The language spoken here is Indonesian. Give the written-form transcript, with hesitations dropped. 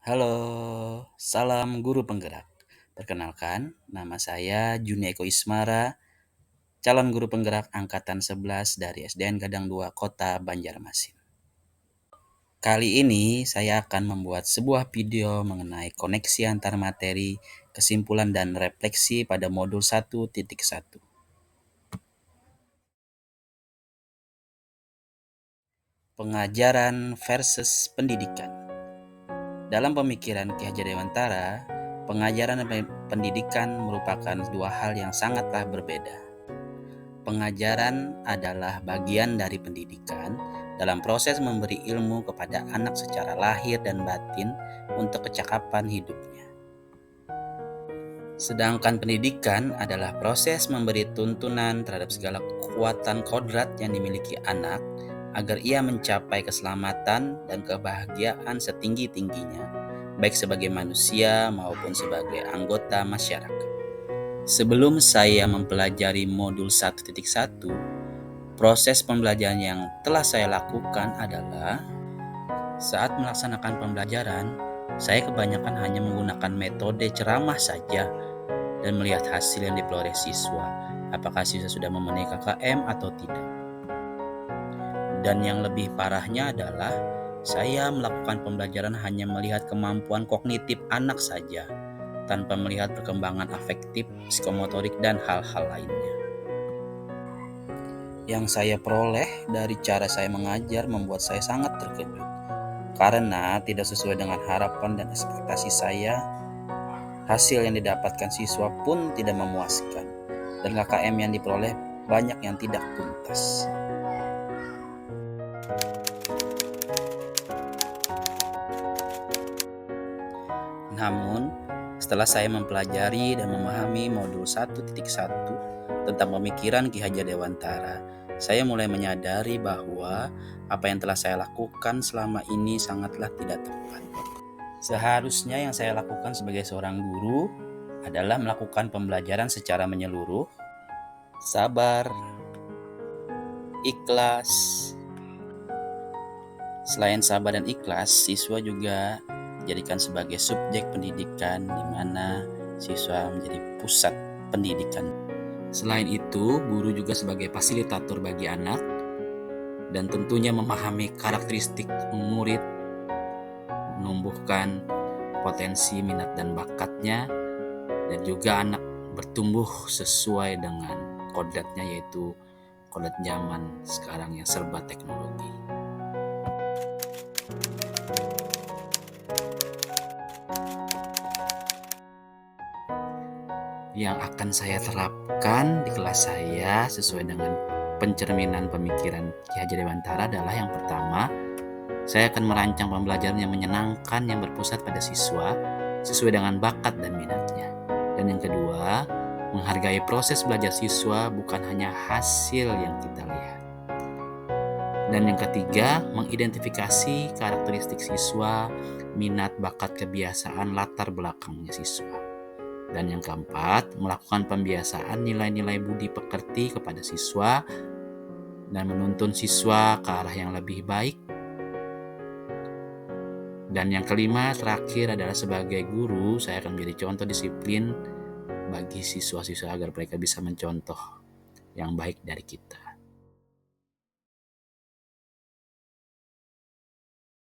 Halo, salam guru penggerak. Perkenalkan, nama saya Juni Eko Ismara, calon guru penggerak angkatan 11 dari SDN Gadang 2 Kota Banjarmasin. Kali ini saya akan membuat sebuah video mengenai koneksi antar materi, kesimpulan dan refleksi pada modul 1.1. Pengajaran versus pendidikan. Dalam pemikiran Ki Hajar Dewantara, pengajaran dan pendidikan merupakan dua hal yang sangatlah berbeda. Pengajaran adalah bagian dari pendidikan dalam proses memberi ilmu kepada anak secara lahir dan batin untuk kecakapan hidupnya. Sedangkan pendidikan adalah proses memberi tuntunan terhadap segala kekuatan kodrat yang dimiliki anak agar ia mencapai keselamatan dan kebahagiaan setinggi-tingginya, baik sebagai manusia maupun sebagai anggota masyarakat. Sebelum saya mempelajari modul 1.1, proses pembelajaran yang telah saya lakukan adalah saat melaksanakan pembelajaran, saya kebanyakan hanya menggunakan metode ceramah saja dan melihat hasil yang diperoleh siswa, apakah siswa sudah memenuhi KKM atau tidak. Dan yang lebih parahnya adalah saya melakukan pembelajaran hanya melihat kemampuan kognitif anak saja, tanpa melihat perkembangan afektif, psikomotorik, dan hal-hal lainnya. Yang saya peroleh dari cara saya mengajar membuat saya sangat terkejut, karena tidak sesuai dengan harapan dan ekspektasi saya. Hasil yang didapatkan siswa pun tidak memuaskan, dan KKM yang diperoleh banyak yang tidak tuntas. Namun, setelah saya mempelajari dan memahami modul 1.1 tentang pemikiran Ki Hajar Dewantara, saya mulai menyadari bahwa apa yang telah saya lakukan selama ini sangatlah tidak tepat. Seharusnya yang saya lakukan sebagai seorang guru adalah melakukan pembelajaran secara menyeluruh, sabar, ikhlas. Selain sabar dan ikhlas, siswa juga dijadikan sebagai subjek pendidikan di mana siswa menjadi pusat pendidikan. Selain itu, guru juga sebagai fasilitator bagi anak dan tentunya memahami karakteristik murid, menumbuhkan potensi minat dan bakatnya, dan juga anak bertumbuh sesuai dengan kodratnya, yaitu kodrat zaman sekarang yang serba teknologi. Yang akan saya terapkan di kelas saya sesuai dengan pencerminan pemikiran Ki Hajar Dewantara adalah yang pertama, saya akan merancang pembelajaran yang menyenangkan yang berpusat pada siswa sesuai dengan bakat dan minatnya. Dan yang kedua, menghargai proses belajar siswa bukan hanya hasil yang kita lihat. Dan yang ketiga, mengidentifikasi karakteristik siswa, minat, bakat, kebiasaan, latar belakangnya siswa. Dan yang keempat, melakukan pembiasaan nilai-nilai budi pekerti kepada siswa dan menuntun siswa ke arah yang lebih baik. Dan yang kelima, terakhir adalah sebagai guru, saya akan menjadi contoh disiplin bagi siswa-siswa agar mereka bisa mencontoh yang baik dari kita.